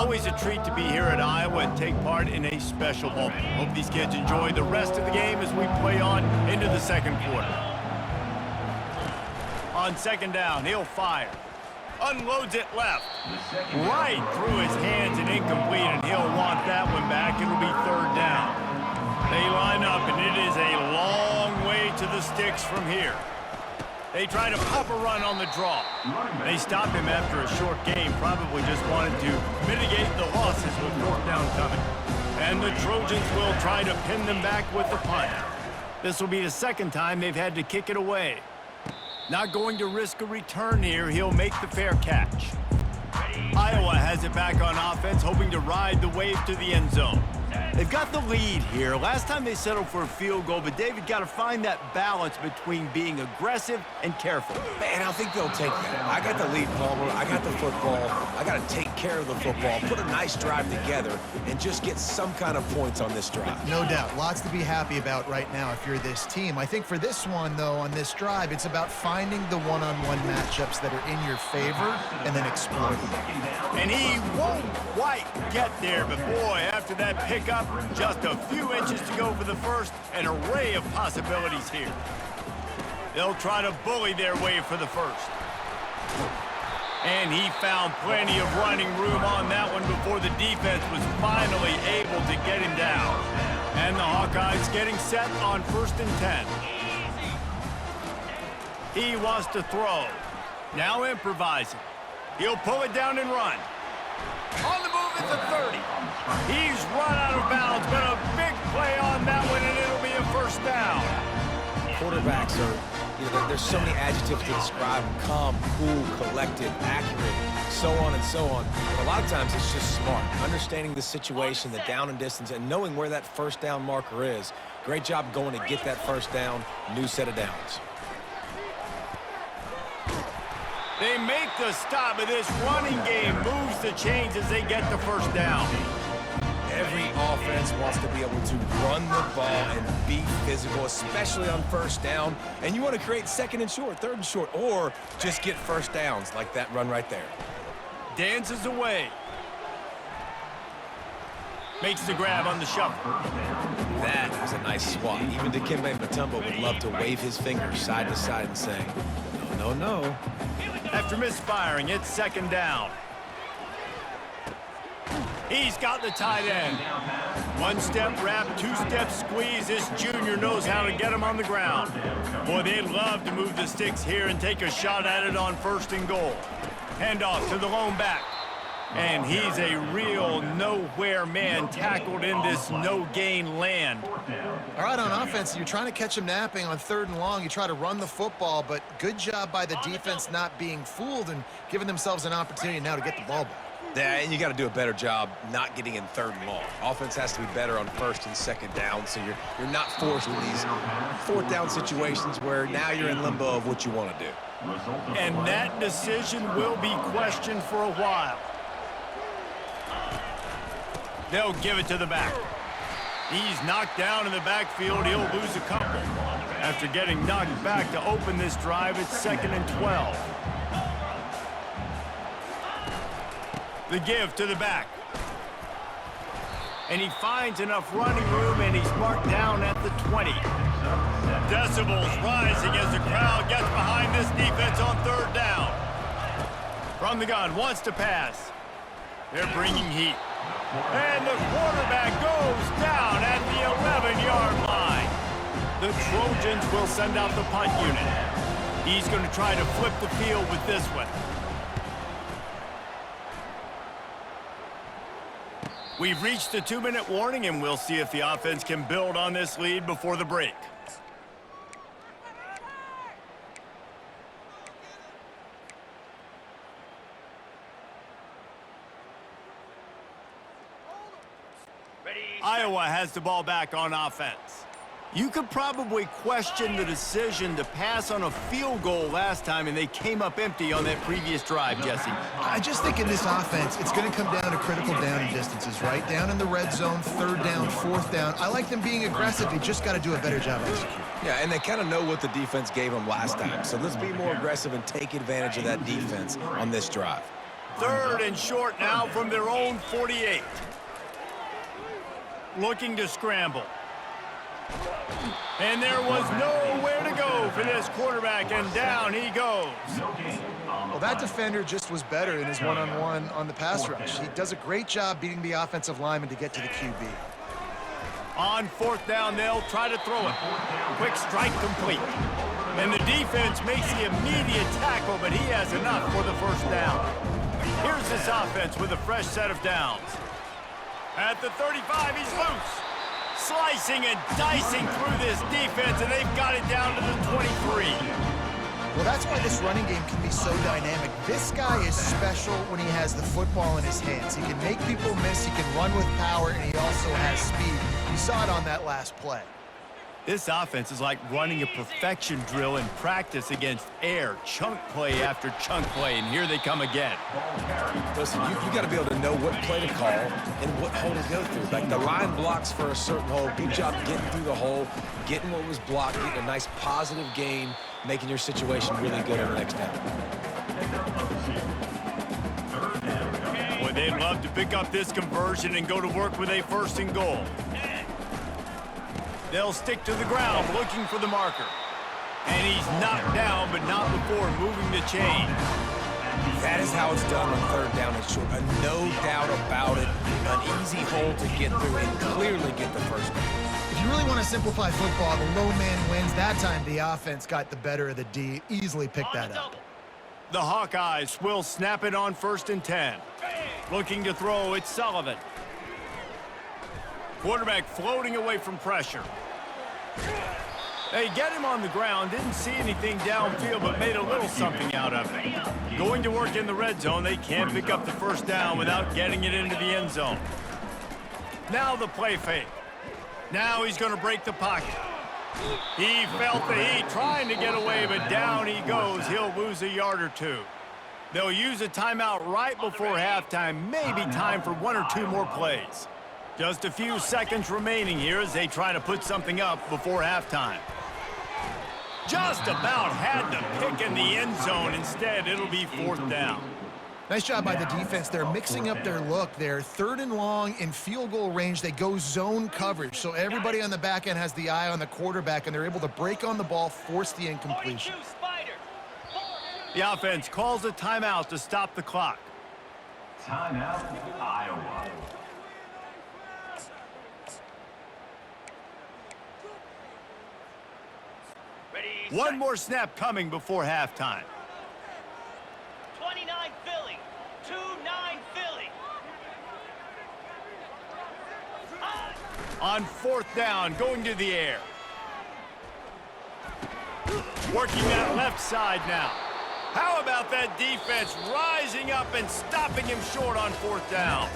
Always a treat to be here at Iowa and take part in a special moment. Hope these kids enjoy the rest of the game as we play on into the second quarter. On second down, he'll fire. Unloads it left. Right through his hands and incomplete, and he'll want that one back. It'll be third down. They line up, and it is a long way to the sticks from here. They try to pop a run on the draw. They stop him after a short game, probably just wanted to mitigate the losses with fourth down coming. And the Trojans will try to pin them back with the punt. This will be the second time they've had to kick it away. Not going to risk a return here. He'll make the fair catch. Iowa has it back on offense, hoping to ride the wave to the end zone. They've got the lead here. Last time they settled for a field goal, but David got to find that balance between being aggressive and careful. Man, I think they'll take that. I got the lead, Palmer. I got the football. I got to take care of the football, put a nice drive together, and just get some kind of points on this drive. No doubt. Lots to be happy about right now if you're this team. I think for this one, though, on this drive, it's about finding the one-on-one matchups that are in your favor and then exploiting them. And he won't quite get there, but boy, after that pickup, just a few inches to go for the first. An array of possibilities here. They'll try to bully their way for the first. And he found plenty of running room on that one before the defense was finally able to get him down. And the Hawkeyes getting set on 1st and 10. He wants to throw. Now improvising. He'll pull it down and run. On the move at the 30. He's run out of bounds, but a big play on that one, and it'll be a first down. Quarterbacks are, there's so many adjectives to describe them. Calm, cool, collected, accurate, so on and so on. But a lot of times it's just smart. Understanding the situation, the down and distance, and knowing where that first down marker is. Great job going to get that first down. New set of downs. They make the stop, but this running game moves the chains as they get the first down. Every offense wants to be able to run the ball and be physical, especially on first down. And you want to create second and short, third and short, or just get first downs like that run right there. Dances away. Makes the grab on the shuffle. That was a nice swat. Even Dikembe Mutombo would love to wave his fingers side to side and say, no, no, no. After misfiring, it's second down. He's got the tight end. One-step wrap, two-step squeeze. This junior knows how to get him on the ground. Boy, they'd love to move the sticks here and take a shot at it on 1st and goal. Handoff to the lone back. And he's a real nowhere man tackled in this no-gain land. All right, on offense, you're trying to catch him napping on 3rd and long. You try to run the football, but good job by the defense not being fooled and giving themselves an opportunity now to get the ball back. Yeah, and you got to do a better job not getting in 3rd and long. Offense has to be better on 1st and 2nd down, so you're not forced in these 4th down situations where now you're in limbo of what you want to do. And that decision will be questioned for a while. They'll give it to the back. He's knocked down in the backfield. He'll lose a couple. After getting knocked back to open this drive, it's 2nd and 12. The give to the back. And he finds enough running room, and he's marked down at the 20. Decibels rising as the crowd gets behind this defense on 3rd down. From the gun, wants to pass. They're bringing heat. And the quarterback goes down at the 11-yard line. The Trojans will send out the punt unit. He's going to try to flip the field with this one. We've reached the 2-minute warning, and we'll see if the offense can build on this lead before the break. Iowa has the ball back on offense. You could probably question the decision to pass on a field goal last time, and they came up empty on that previous drive, Jesse. I just think in this offense, it's going to come down to critical down and distances, right? Down in the red zone, 3rd down, 4th down. I like them being aggressive. They just got to do a better job executing. Yeah, and they kind of know what the defense gave them last time. So let's be more aggressive and take advantage of that defense on this drive. Third and short now from their own 48. Looking to scramble. And there was nowhere to go for this quarterback, and down he goes. Well, that defender just was better in his one-on-one on the pass rush. He does a great job beating the offensive lineman to get to the QB. On fourth down, they'll try to throw it. Quick strike complete. And the defense makes the immediate tackle, but he has enough for the first down. Here's this offense with a fresh set of downs. At the 35, he's loose. Slicing and dicing through this defense, and they've got it down to the 23. Well, that's why this running game can be so dynamic. This guy is special when he has the football in his hands. He can make people miss, he can run with power, and he also has speed. You saw it on that last play. This offense is like running a perfection drill in practice against air, chunk play after chunk play, and here they come again. Listen, you got to be able to know what play to call and what hole to go through. Like the line blocks for a certain hole. Good job getting through the hole, getting what was blocked, getting a nice positive gain, making your situation really good on the next down. Boy, they'd love to pick up this conversion and go to work with a first and goal. They'll stick to the ground looking for the marker. And he's knocked down, but not before moving the chain. That is how it's done on third down and short. No doubt about it. An easy hole to get through and clearly get the first down. If you really want to simplify football, the low man wins. That time the offense got the better of the D. Easily picked that up. The Hawkeyes will snap it on 1st and 10. Looking to throw, it's Sullivan. Quarterback floating away from pressure. They get him on the ground, didn't see anything downfield, but made a little something out of it. Going to work in the red zone, they can't pick up the first down without getting it into the end zone. Now the play fake. Now he's going to break the pocket. He felt the heat trying to get away, but down he goes. He'll lose a yard or two. They'll use a timeout right before halftime, maybe time for 1 or 2 more plays. Just a few seconds remaining here as they try to put something up before halftime. Just about had the pick in the end zone. Instead, it'll be 4th down. Nice job by the defense. They're mixing up their look. They're 3rd and long in field goal range. They go zone coverage, so everybody on the back end has the eye on the quarterback, and they're able to break on the ball, force the incompletion. The offense calls a timeout to stop the clock. Timeout, Iowa. One more snap coming before halftime. 29 Philly, 2-9 Philly. On 4th down, going to the air. Working that left side now. How about that defense rising up and stopping him short on 4th down?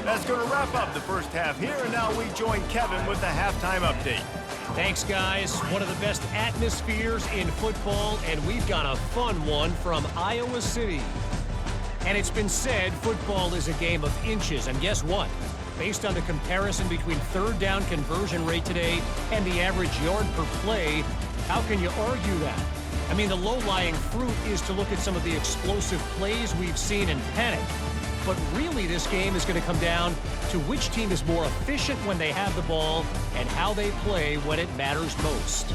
That's going to wrap up the first half here, and now we join Kevin with the halftime update. Thanks, guys. One of the best atmospheres in football, and we've got a fun one from Iowa City. And it's been said football is a game of inches, and guess what? Based on the comparison between third down conversion rate today and the average yard per play, how can you argue that? I mean, the low-lying fruit is to look at some of the explosive plays we've seen and panic. But really, this game is going to come down to which team is more efficient when they have the ball and how they play when it matters most.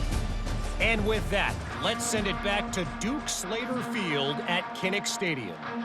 And with that, let's send it back to Duke Slater Field at Kinnick Stadium.